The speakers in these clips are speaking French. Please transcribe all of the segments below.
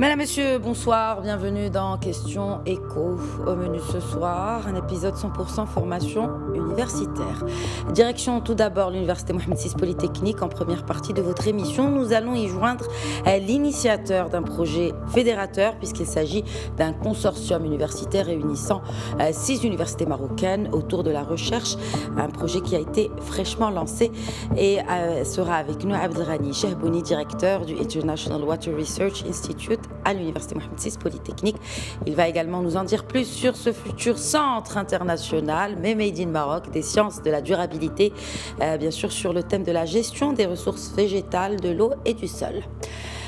Mesdames, Messieurs, bonsoir, bienvenue dans Question Écho. Au menu ce soir, un épisode 100% formation universitaire. Direction tout d'abord l'Université Mohamed VI Polytechnique. En première partie de votre émission, nous allons y joindre l'initiateur d'un projet fédérateur, puisqu'il s'agit d'un consortium universitaire réunissant 6 universités marocaines autour de la recherche. Un projet qui a été fraîchement lancé et sera avec nous Abdelghani Chehbouni, directeur du International Water Research Institute à l'Université Mohamed VI Polytechnique. Il va également nous en dire plus sur ce futur centre international, mais Made in Maroc, des sciences de la durabilité, bien sûr sur le thème de la gestion des ressources végétales, de l'eau et du sol.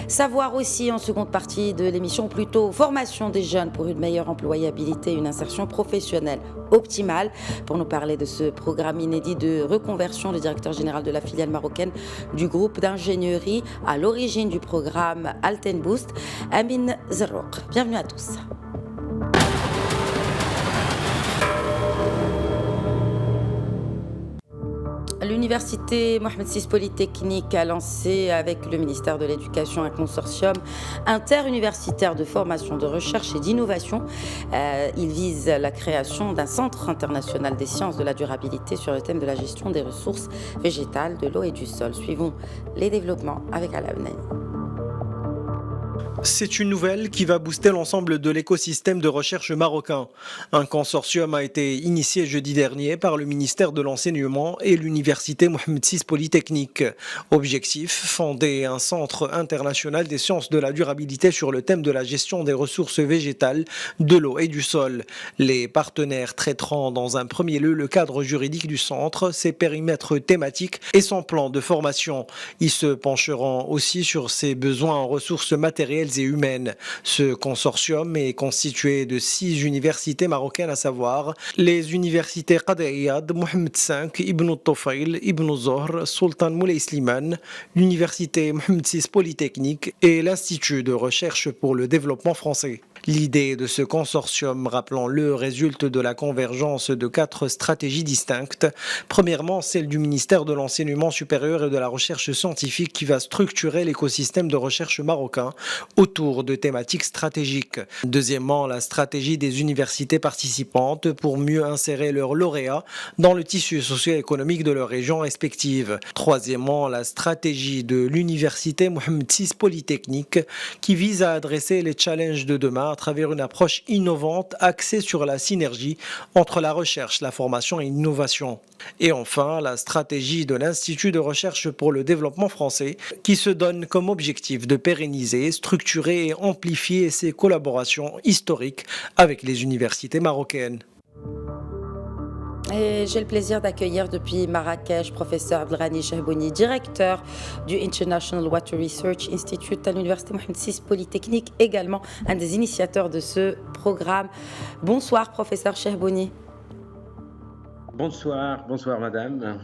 Savoir aussi en seconde partie de l'émission, plutôt formation des jeunes pour une meilleure employabilité et une insertion professionnelle optimale. Pour nous parler de ce programme inédit de reconversion, le directeur général de la filiale marocaine du groupe d'ingénierie à l'origine du programme Alten Boost, Amin Zerrouk. Bienvenue à tous. L'Université Mohamed VI Polytechnique a lancé avec le ministère de l'Éducation un consortium interuniversitaire de formation, de recherche et d'innovation. Il vise la création d'un centre international des sciences de la durabilité sur le thème de la gestion des ressources végétales, de l'eau et du sol. Suivons les développements avec Alain Benani. C'est une nouvelle qui va booster l'ensemble de l'écosystème de recherche marocain. Un consortium a été initié jeudi dernier par le ministère de l'Enseignement et l'Université Mohamed VI Polytechnique. Objectif, fonder un centre international des sciences de la durabilité sur le thème de la gestion des ressources végétales, de l'eau et du sol. Les partenaires traiteront dans un premier lieu le cadre juridique du centre, ses périmètres thématiques et son plan de formation. Ils se pencheront aussi sur ses besoins en ressources matérielles et humaines. Ce consortium est constitué de 6 universités marocaines, à savoir les universités Qada'iyad, Mohamed V, Ibn Tofayl, Ibn Zohr, Sultan Moulay Slimane, l'université Mohamed VI Polytechnique et l'Institut de recherche pour le développement français. L'idée de ce consortium, rappelons-le, résulte de la convergence de 4 stratégies distinctes. Premièrement, celle du ministère de l'Enseignement supérieur et de la recherche scientifique qui va structurer l'écosystème de recherche marocain autour de thématiques stratégiques. Deuxièmement, la stratégie des universités participantes pour mieux insérer leurs lauréats dans le tissu socio-économique de leurs régions respectives. Troisièmement, la stratégie de l'Université Mohamed VI Polytechnique qui vise à adresser les challenges de demain à travers une approche innovante axée sur la synergie entre la recherche, la formation et l'innovation. Et enfin, la stratégie de l'Institut de recherche pour le développement français qui se donne comme objectif de pérenniser, structurer et amplifier ses collaborations historiques avec les universités marocaines. Et j'ai le plaisir d'accueillir depuis Marrakech professeur Abdelghani Chehbouni, directeur du International Water Research Institute à l'Université Mohamed VI Polytechnique, également un des initiateurs de ce programme. Bonsoir professeur Chehbouni. Bonsoir madame.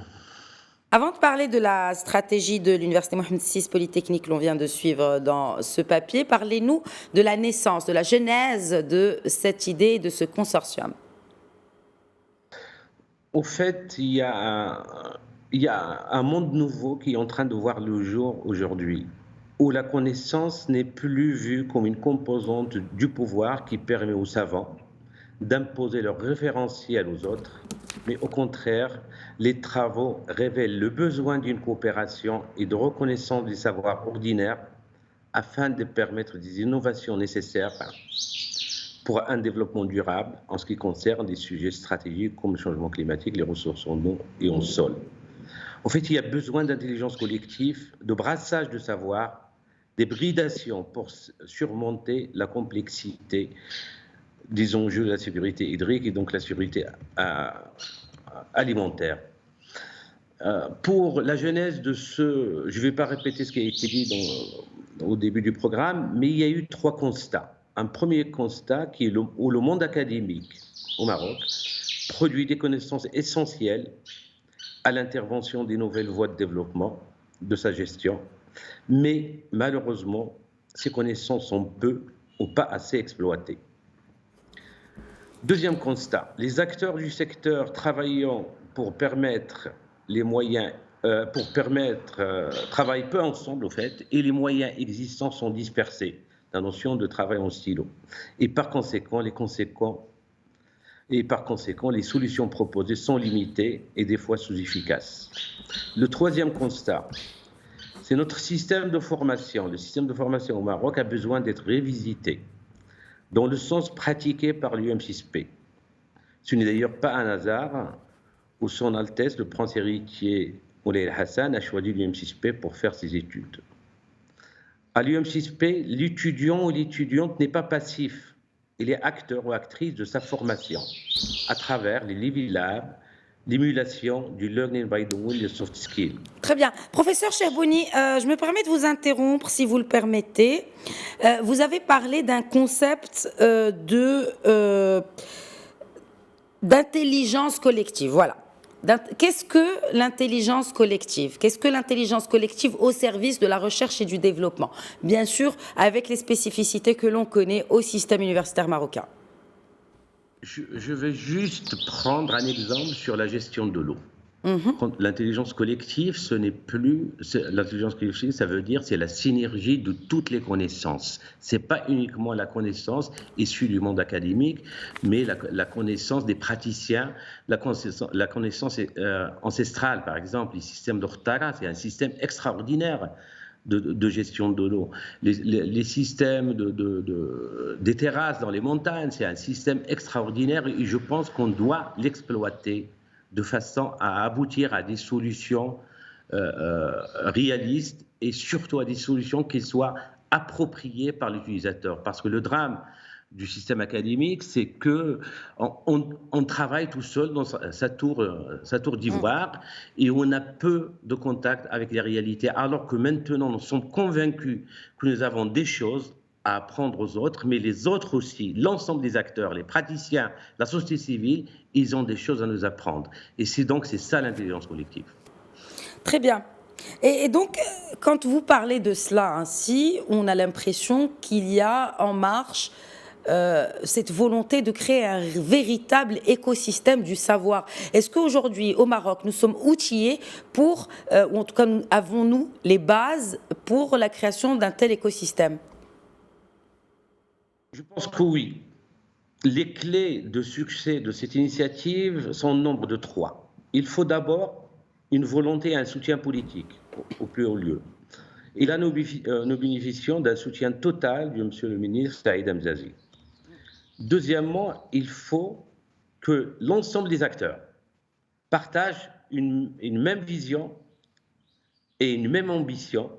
Avant de parler de la stratégie de l'Université Mohamed VI Polytechnique l'on vient de suivre dans ce papier, parlez-nous de la naissance, de la genèse de cette idée, de ce consortium. Au fait, il y a un monde nouveau qui est en train de voir le jour aujourd'hui, où la connaissance n'est plus vue comme une composante du pouvoir qui permet aux savants d'imposer leur référentiel aux autres, mais au contraire, les travaux révèlent le besoin d'une coopération et de reconnaissance des savoirs ordinaires afin de permettre des innovations nécessaires pour un développement durable en ce qui concerne des sujets stratégiques comme le changement climatique, les ressources en eau et en sol. En fait, il y a besoin d'intelligence collective, de brassage de savoir, d'hybridation pour surmonter la complexité des enjeux de la sécurité hydrique et donc la sécurité alimentaire. Pour la genèse de ce, je ne vais pas répéter ce qui a été dit au début du programme, mais il y a eu 3 constats. Un premier constat qui est où le monde académique au Maroc produit des connaissances essentielles à l'intervention des nouvelles voies de développement, de sa gestion, mais malheureusement, ces connaissances sont peu ou pas assez exploitées. Deuxième constat, les acteurs du secteur travaillant pour permettre les moyens, travaillent peu ensemble au fait, et les moyens existants sont dispersés. la notion de travail en silo. Et par conséquent, les solutions proposées sont limitées et des fois sous-efficaces. Le troisième constat, c'est notre système de formation. Le système de formation au Maroc a besoin d'être révisité dans le sens pratiqué par l'UM6P. Ce n'est d'ailleurs pas un hasard où Son Altesse, le prince héritier Moulay Hassan, a choisi l'UM6P pour faire ses études. À l'UM6P, l'étudiant ou l'étudiante n'est pas passif. Il est acteur ou actrice de sa formation à travers les Living Labs, l'émulation du learning by doing, les soft skills. Très bien. Professeur Cherbouni, je me permets de vous interrompre, si vous le permettez. Vous avez parlé d'un concept d'intelligence collective. Voilà. Qu'est-ce que l'intelligence collective? Qu'est-ce que l'intelligence collective au service de la recherche et du développement? Bien sûr, avec les spécificités que l'on connaît au système universitaire marocain. Je vais juste prendre un exemple sur la gestion de l'eau. L'intelligence collective, l'intelligence collective, ça veut dire c'est la synergie de toutes les connaissances. C'est pas uniquement la connaissance issue du monde académique, mais la connaissance des praticiens, la connaissance ancestrale, par exemple, les systèmes d'Ortara, c'est un système extraordinaire de gestion de l'eau. Les systèmes des terrasses dans les montagnes, c'est un système extraordinaire et je pense qu'on doit l'exploiter de façon à aboutir à des solutions réalistes et surtout à des solutions qui soient appropriées par l'utilisateur. Parce que le drame du système académique, c'est qu'on travaille tout seul dans sa tour d'ivoire et on a peu de contact avec les réalités, alors que maintenant nous sommes convaincus que nous avons des choses à apprendre aux autres, mais les autres aussi, l'ensemble des acteurs, les praticiens, la société civile, ils ont des choses à nous apprendre. Et c'est ça l'intelligence collective. Très bien. Et donc, quand vous parlez de cela ainsi, on a l'impression qu'il y a en marche cette volonté de créer un véritable écosystème du savoir. Est-ce qu'aujourd'hui, au Maroc, nous sommes outillés pour, ou en tout cas, avons-nous les bases pour la création d'un tel écosystème? Je pense que oui. Les clés de succès de cette initiative sont au nombre de 3. Il faut d'abord une volonté et un soutien politique au plus haut lieu. Et là, nous bénéficions d'un soutien total du monsieur le ministre Saïd Hamzazi. Deuxièmement, il faut que l'ensemble des acteurs partagent une même vision et une même ambition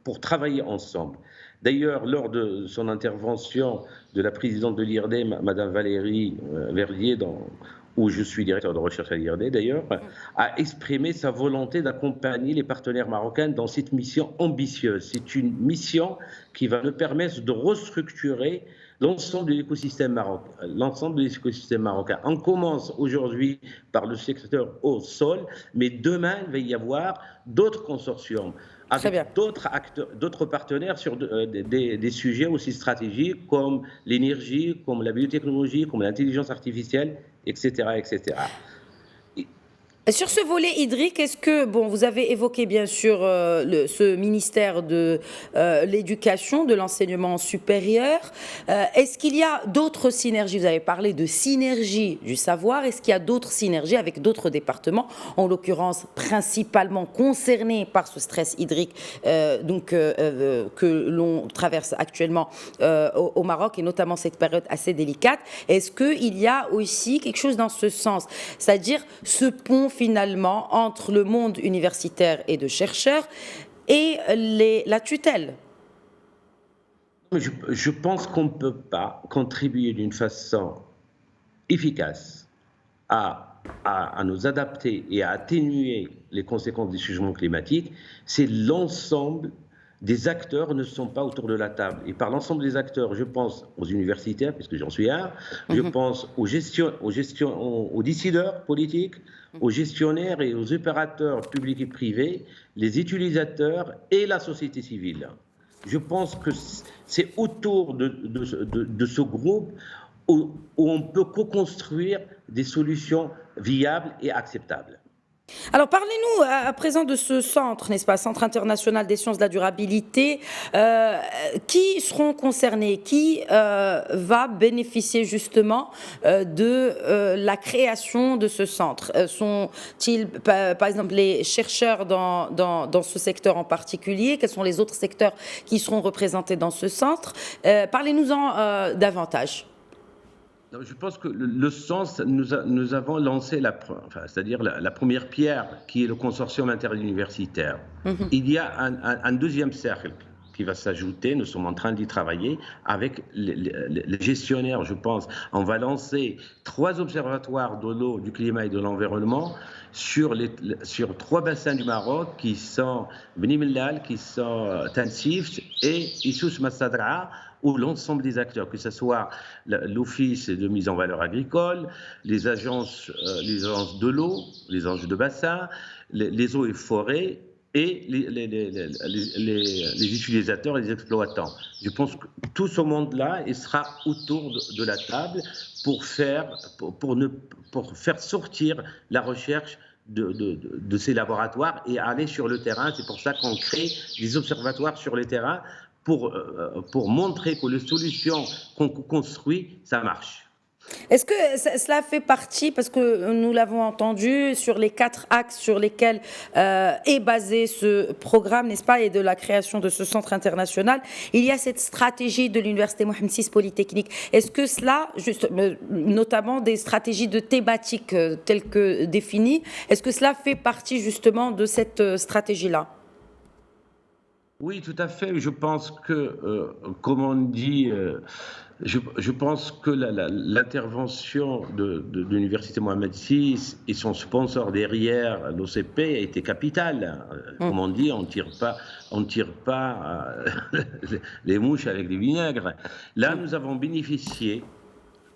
pour travailler ensemble. D'ailleurs, lors de son intervention de la présidente de l'IRD, Madame Valérie Verlier, où je suis directeur de recherche à l'IRD d'ailleurs, a exprimé sa volonté d'accompagner les partenaires marocains dans cette mission ambitieuse. C'est une mission qui va nous permettre de restructurer l'ensemble de l'écosystème marocain. On commence aujourd'hui par le secteur au sol, mais demain, il va y avoir d'autres consortiums avec d'autres partenaires sur des sujets aussi stratégiques comme l'énergie, comme la biotechnologie, comme l'intelligence artificielle, etc., etc. Sur ce volet hydrique, est-ce que, vous avez évoqué bien sûr ce ministère de l'éducation, de l'enseignement supérieur. Est-ce qu'il y a d'autres synergies? Vous avez parlé de synergie du savoir. Est-ce qu'il y a d'autres synergies avec d'autres départements, en l'occurrence principalement concernés par ce stress hydrique que l'on traverse actuellement au Maroc et notamment cette période assez délicate? Est-ce qu'il y a aussi quelque chose dans ce sens, c'est-à-dire ce pont finalement entre le monde universitaire et de chercheurs et la tutelle? Je pense qu'on ne peut pas contribuer d'une façon efficace à nous adapter et à atténuer les conséquences du changement climatique. C'est l'ensemble des acteurs ne sont pas autour de la table. Et par l'ensemble des acteurs, je pense aux universitaires, puisque j'en suis un, je pense aux décideurs politiques, aux gestionnaires et aux opérateurs publics et privés, les utilisateurs et la société civile. Je pense que c'est autour de ce groupe où on peut co-construire des solutions viables et acceptables. Alors parlez-nous à présent de ce centre, n'est-ce pas, Centre international des sciences de la durabilité. Qui seront concernés? Qui va bénéficier justement de la création de ce centre? Sont-ils par exemple les chercheurs dans ce secteur en particulier? Quels sont les autres secteurs qui seront représentés dans ce centre? Parlez-nous-en davantage. Je pense que le sens, nous avons lancé c'est-à-dire la première pierre, qui est le consortium interuniversitaire. Il y a un deuxième cercle qui va s'ajouter. Nous sommes en train d'y travailler avec les gestionnaires, je pense. On va lancer 3 observatoires de l'eau, du climat et de l'environnement sur 3 bassins du Maroc qui sont Beni Mellal, qui sont Tansif et Issous Massadra, où l'ensemble des acteurs, que ce soit l'Office de mise en valeur agricole, les agences de l'eau, les agences de bassin, les eaux et forêts, et les utilisateurs et les exploitants. Je pense que tout ce monde-là, il sera autour de la table pour faire sortir la recherche de ces laboratoires et aller sur le terrain. C'est pour ça qu'on crée des observatoires sur le terrain pour montrer que les solutions qu'on construit, ça marche. Est-ce que cela fait partie, parce que nous l'avons entendu, sur les 4 axes sur lesquels est basé ce programme, n'est-ce pas, et de la création de ce centre international, il y a cette stratégie de l'Université Mohamed VI Polytechnique. Est-ce que cela, notamment des stratégies de thématiques telles que définies, est-ce que cela fait partie justement de cette stratégie-là ? Oui, tout à fait. Je pense que, comme on dit, je pense que l'intervention de l'Université Mohamed VI et son sponsor derrière, l'OCP, a été capitale. Comme on dit, on tire pas les mouches avec des vinaigres. Là, nous avons bénéficié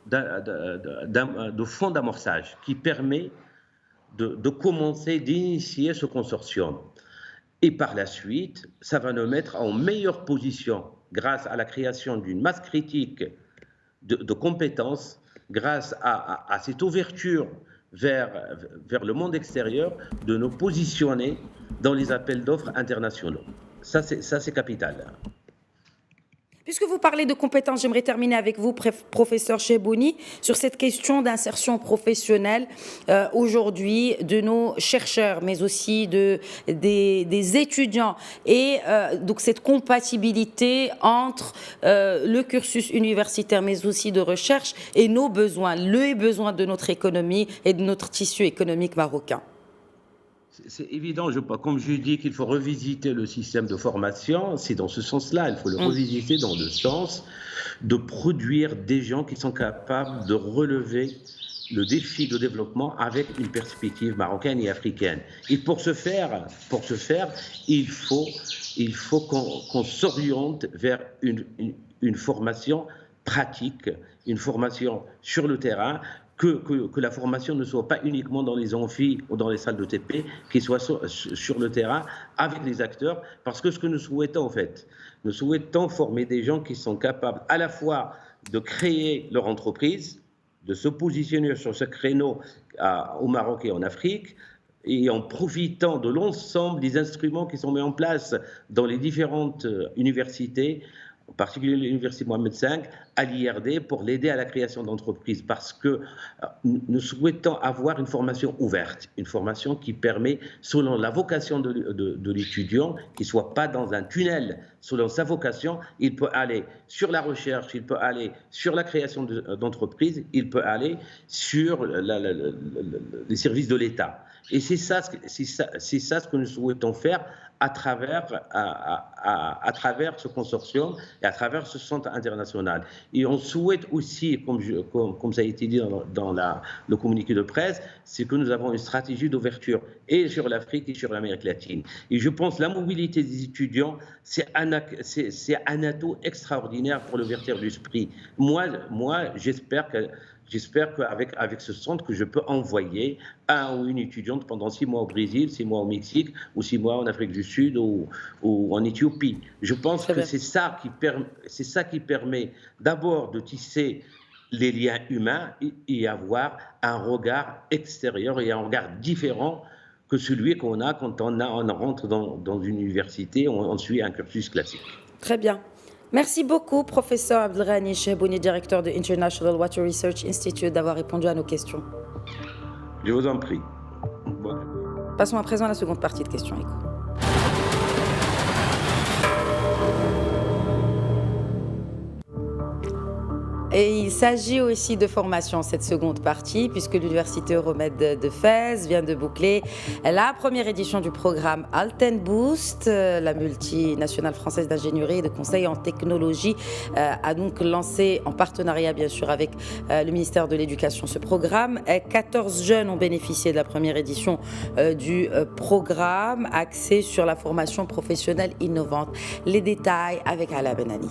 de fonds d'amorçage qui permet de commencer, d'initier ce consortium. Et par la suite, ça va nous mettre en meilleure position grâce à la création d'une masse critique de compétences, grâce à cette ouverture vers le monde extérieur, de nous positionner dans les appels d'offres internationaux. Ça, c'est capital. Puisque vous parlez de compétences, j'aimerais terminer avec vous, professeur Chebouni, sur cette question d'insertion professionnelle aujourd'hui de nos chercheurs, mais aussi des étudiants, et donc cette compatibilité entre le cursus universitaire, mais aussi de recherche, et nos besoins, les besoins de notre économie et de notre tissu économique marocain. C'est évident, comme je dis qu'il faut revisiter le système de formation, c'est dans ce sens-là, il faut le revisiter dans le sens de produire des gens qui sont capables de relever le défi de développement avec une perspective marocaine et africaine. Et pour ce faire, il faut qu'on s'oriente vers une formation pratique, une formation sur le terrain, que la formation ne soit pas uniquement dans les amphis ou dans les salles de TP, qu'il soit sur le terrain avec les acteurs, parce que ce que nous souhaitons en fait, nous souhaitons former des gens qui sont capables à la fois de créer leur entreprise, de se positionner sur ce créneau au Maroc et en Afrique, et en profitant de l'ensemble des instruments qui sont mis en place dans les différentes universités, en particulier l'Université Mohamed V, à l'IRD, pour l'aider à la création d'entreprises, parce que nous souhaitons avoir une formation ouverte, une formation qui permet, selon la vocation de l'étudiant, qu'il ne soit pas dans un tunnel. Selon sa vocation, il peut aller sur la recherche, il peut aller sur la création d'entreprises, il peut aller sur les services de l'État. Et c'est ça ce que nous souhaitons faire à travers ce consortium et à travers ce centre international. Et on souhaite aussi, comme ça a été dit dans le communiqué de presse, c'est que nous avons une stratégie d'ouverture et sur l'Afrique et sur l'Amérique latine. Et je pense que la mobilité des étudiants, c'est un atout extraordinaire pour l'ouverture de l'esprit. Moi, j'espère qu'avec ce centre, que je peux envoyer un ou une étudiante pendant 6 mois au Brésil, 6 mois au Mexique, ou 6 mois en Afrique du Sud ou en Éthiopie. Je pense que c'est ça qui permet d'abord de tisser les liens humains et avoir un regard extérieur et un regard différent que celui qu'on a quand on rentre dans une université, on suit un cursus classique. Très bien. Merci beaucoup, professeur Abdelghani Chehbouni, directeur de International Water Research Institute, d'avoir répondu à nos questions. Je vous en prie. Bon. Passons à présent à la seconde partie de Questions Éco. Et il s'agit aussi de formation, cette seconde partie, puisque l'Université Euromed de Fès vient de boucler la première édition du programme Alten Boost. La multinationale française d'ingénierie et de conseil en technologie a donc lancé, en partenariat bien sûr avec le ministère de l'Éducation, ce programme. 14 jeunes ont bénéficié de la première édition du programme axé sur la formation professionnelle innovante. Les détails avec Ala Benani.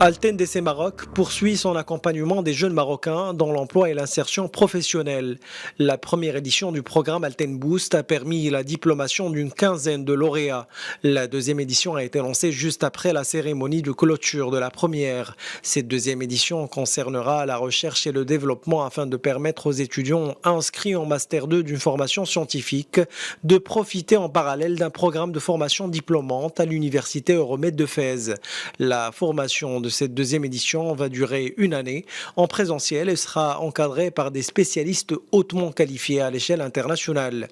Alten DC Maroc poursuit son accompagnement des jeunes Marocains dans l'emploi et l'insertion professionnelle. La première édition du programme Alten Boost a permis la diplomation d'une quinzaine de lauréats. La deuxième édition a été lancée juste après la cérémonie de clôture de la première. Cette deuxième édition concernera la recherche et le développement afin de permettre aux étudiants inscrits en Master 2 d'une formation scientifique de profiter en parallèle d'un programme de formation diplômante à l'Université Euromed de Fès. La formation de cette deuxième édition va durer une année en présentiel et sera encadrée par des spécialistes hautement qualifiés à l'échelle internationale.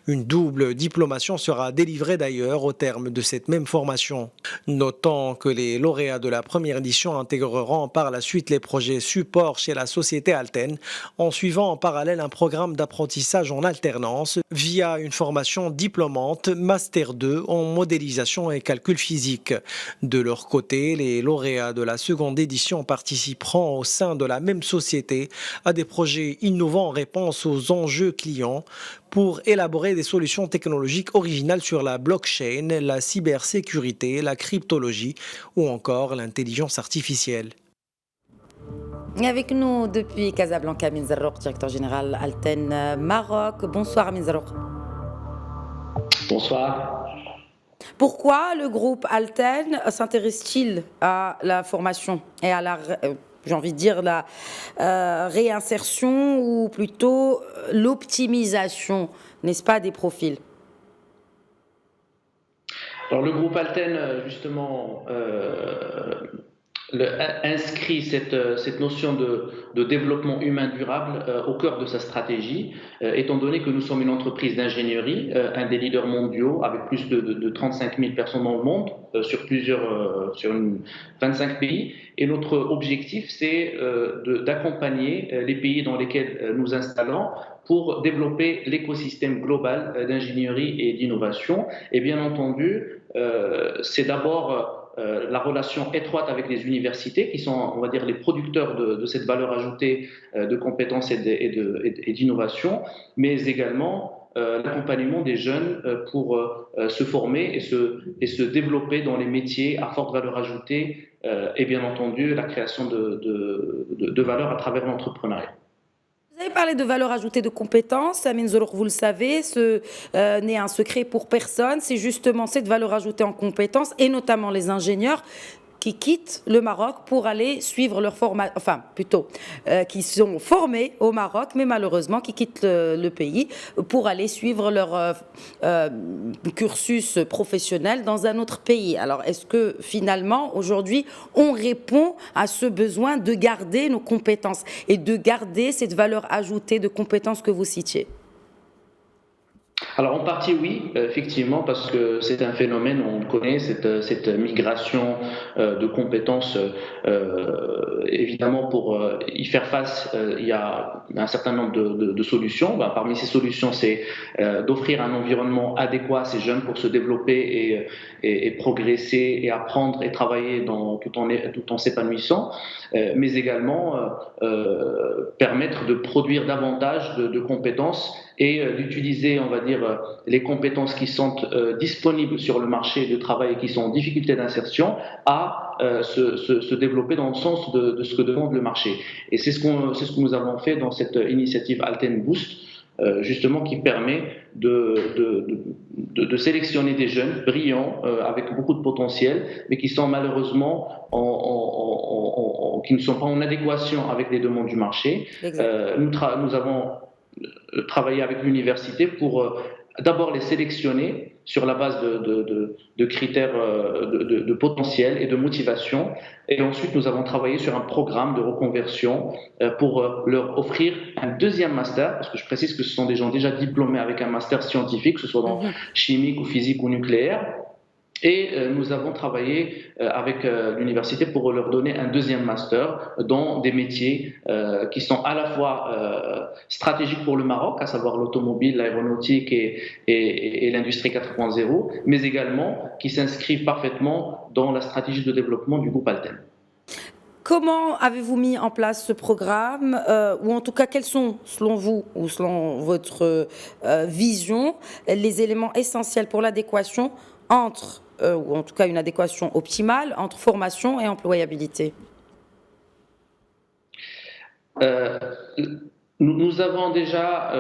Une double diplomation sera délivrée d'ailleurs au terme de cette même formation. Notons que les lauréats de la première édition intégreront par la suite les projets support chez la société Alten en suivant en parallèle un programme d'apprentissage en alternance via une formation diplômante Master 2 en modélisation et calcul physique. De leur côté, les lauréats de la seconde édition participeront au sein de la même société à des projets innovants en réponse aux enjeux clients pour élaborer des solutions technologiques originales sur la blockchain, la cybersécurité, la cryptologie ou encore l'intelligence artificielle. Et avec nous depuis Casablanca, Amin Zarrouk, directeur général Alten Maroc. Bonsoir Amin Zarrouk. Bonsoir. Pourquoi le groupe Alten s'intéresse-t-il à la formation et à la, j'ai envie de dire, la réinsertion ou plutôt l'optimisation, n'est-ce pas, des profils? Alors le groupe Alten, justement, inscrit cette notion de développement humain durable au cœur de sa stratégie, étant donné que nous sommes une entreprise d'ingénierie, un des leaders mondiaux avec plus de 35 000 personnes dans le monde, sur 25 pays. Et notre objectif, c'est d'accompagner les pays dans lesquels nous installons pour développer l'écosystème global d'ingénierie et d'innovation. Et bien entendu, c'est d'abord la relation étroite avec les universités qui sont, on va dire, les producteurs de cette valeur ajoutée de compétences et d'innovation, mais également l'accompagnement des jeunes pour se former et se développer dans les métiers à forte valeur ajoutée et bien entendu la création de valeur à travers l'entrepreneuriat. Vous avez parlé de valeur ajoutée de compétences. Amin Zarrouk, vous le savez, ce n'est un secret pour personne. C'est justement cette valeur ajoutée en compétences, et notamment les ingénieurs, qui quittent le Maroc pour aller suivre leur formation, enfin plutôt, qui sont formés au Maroc, mais malheureusement qui quittent le pays pour aller suivre leur cursus professionnel dans un autre pays. Alors, est-ce que finalement, aujourd'hui, on répond à ce besoin de garder nos compétences et de garder cette valeur ajoutée de compétences que vous citiez ? Alors en partie oui, effectivement, parce que c'est un phénomène, on connaît cette migration de compétences. Évidemment, pour y faire face, il y a un certain nombre de solutions. Parmi ces solutions, c'est d'offrir un environnement adéquat à ces jeunes pour se développer et progresser et apprendre et travailler tout en s'épanouissant, mais également permettre de produire davantage de compétences et d'utiliser, on va dire, les compétences qui sont disponibles sur le marché du travail et qui sont en difficulté d'insertion à se développer dans le sens de ce que demande le marché. Et c'est ce que nous avons fait dans cette initiative Alten Boost, justement, qui permet de sélectionner des jeunes brillants avec beaucoup de potentiel, mais qui sont malheureusement qui ne sont pas en adéquation avec les demandes du marché. Nous avons travailler avec l'université pour d'abord les sélectionner sur la base de critères de potentiel et de motivation. Et ensuite, nous avons travaillé sur un programme de reconversion pour leur offrir un deuxième master, parce que je précise que ce sont des gens déjà diplômés avec un master scientifique, que ce soit dans chimique ou physique ou nucléaire. Et nous avons travaillé avec l'université pour leur donner un deuxième master dans des métiers qui sont à la fois stratégiques pour le Maroc, à savoir l'automobile, l'aéronautique et l'industrie 4.0, mais également qui s'inscrivent parfaitement dans la stratégie de développement du groupe Alten. Comment avez-vous mis en place ce programme, ou en tout cas quels sont, selon vous ou selon votre vision, les éléments essentiels pour l'adéquation entre ou en tout cas une adéquation optimale entre formation et employabilité? Nous avons déjà,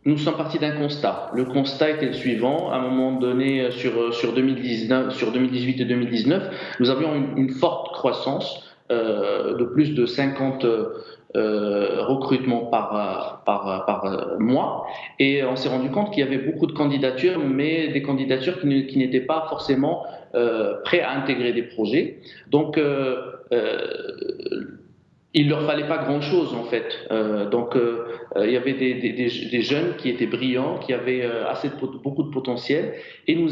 nous sommes partis d'un constat. Le constat était le suivant. À un moment donné, sur 2018 et 2019, nous avions une forte croissance de plus de 50 recrutements par mois, et on s'est rendu compte qu'il y avait beaucoup de candidatures, mais des candidatures qui n'étaient pas forcément prêts à intégrer des projets. Donc il leur fallait pas grand-chose en fait. Il y avait des jeunes qui étaient brillants, qui avaient beaucoup de potentiel, et nous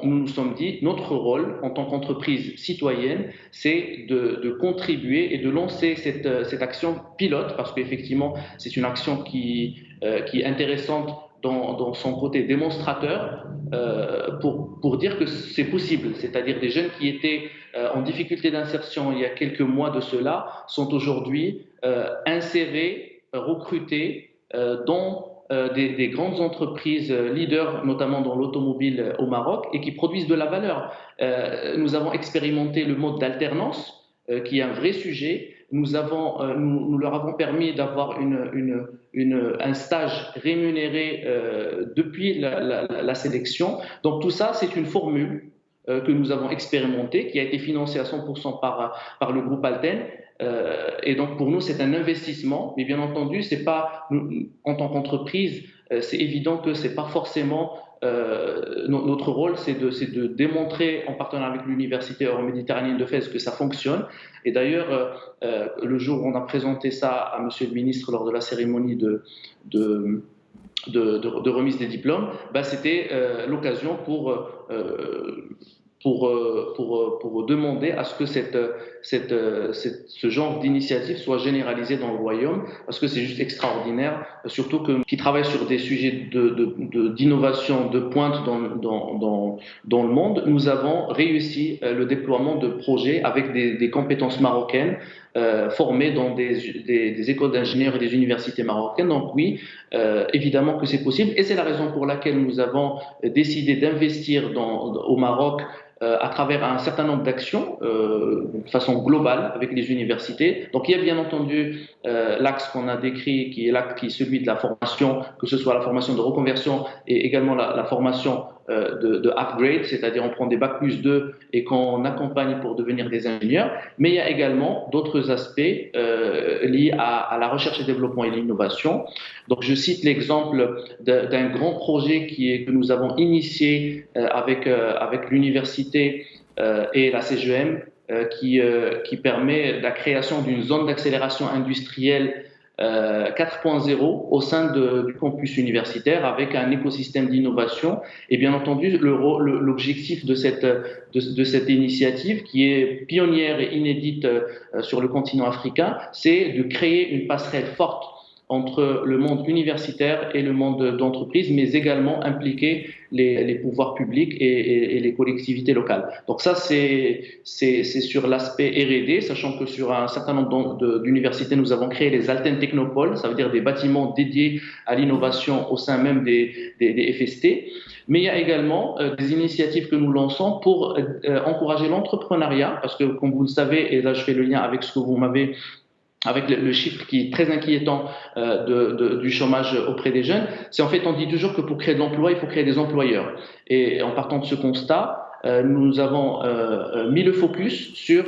nous sommes dit, notre rôle en tant qu'entreprise citoyenne, c'est de contribuer et de lancer cette action pilote, parce qu'effectivement, c'est une action qui est intéressante dans son côté démonstrateur, pour dire que c'est possible, c'est-à-dire des jeunes qui étaient en difficulté d'insertion il y a quelques mois de cela sont aujourd'hui insérés, recrutés dans des grandes entreprises leaders, notamment dans l'automobile au Maroc, et qui produisent de la valeur. Nous avons expérimenté le mode d'alternance, qui est un vrai sujet. Nous leur avons permis d'avoir un stage rémunéré depuis la sélection. Donc tout ça, c'est une formule que nous avons expérimentée, qui a été financée à 100% par le groupe Alten. Et donc pour nous, c'est un investissement. Mais bien entendu, c'est pas, en tant qu'entreprise, c'est évident que c'est pas forcément notre rôle, c'est de démontrer en partenariat avec l'université euroméditerranéenne de Fès que ça fonctionne. Et d'ailleurs, le jour où on a présenté ça à Monsieur le ministre lors de la cérémonie de remise des diplômes, c'était l'occasion pour demander à ce que ce genre d'initiative soit généralisée dans le royaume, parce que c'est juste extraordinaire, surtout qui travaille sur des sujets d'innovation de pointe dans le monde. Nous avons réussi le déploiement de projets avec des compétences marocaines formées dans des écoles d'ingénieurs et des universités marocaines. Donc oui, évidemment que c'est possible, et c'est la raison pour laquelle nous avons décidé d'investir au Maroc à travers un certain nombre d'actions de façon globale avec les universités. Donc il y a bien entendu l'axe qu'on a décrit, qui est celui de la formation, que ce soit la formation de reconversion et également la formation de upgrade, c'est-à-dire on prend des bac plus 2 et qu'on accompagne pour devenir des ingénieurs. Mais il y a également d'autres aspects liés à la recherche et développement et l'innovation. Donc je cite l'exemple d'un grand projet que nous avons initié avec l'université et la CGM, qui permet la création d'une zone d'accélération industrielle 4.0 au sein du campus universitaire, avec un écosystème d'innovation. Et bien entendu, l'objectif de cette initiative, qui est pionnière et inédite sur le continent africain, c'est de créer une passerelle forte entre le monde universitaire et le monde d'entreprise, mais également impliquer les pouvoirs publics et les collectivités locales. Donc ça, c'est sur l'aspect R&D, sachant que sur un certain nombre d'universités, nous avons créé les Alten Technopoles, ça veut dire des bâtiments dédiés à l'innovation au sein même des FST. Mais il y a également des initiatives que nous lançons pour encourager l'entrepreneuriat, parce que, comme vous le savez, et là je fais le lien avec ce que vous m'avez avec le chiffre qui est très inquiétant du chômage auprès des jeunes, c'est en fait, on dit toujours que pour créer de l'emploi, il faut créer des employeurs. Et en partant de ce constat, nous avons mis le focus sur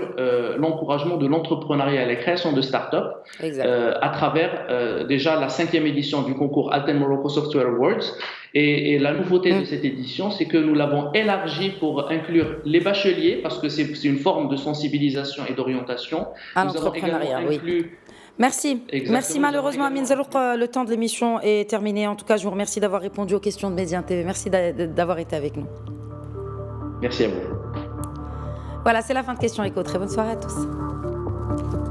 l'encouragement de l'entrepreneuriat et la création de start-up à travers déjà la 5e édition du concours Alten Morocco Software Awards. Et la nouveauté de cette édition, c'est que nous l'avons élargie pour inclure les bacheliers, parce que c'est une forme de sensibilisation et d'orientation. À l'entrepreneuriat, oui. Merci. Exactement. Merci. Malheureusement, Amin Zerouq, le temps de l'émission est terminé. En tout cas, je vous remercie d'avoir répondu aux questions de Médien TV. Merci d'avoir été avec nous. Merci à vous. Voilà, c'est la fin de Question Éco. Très bonne soirée à tous.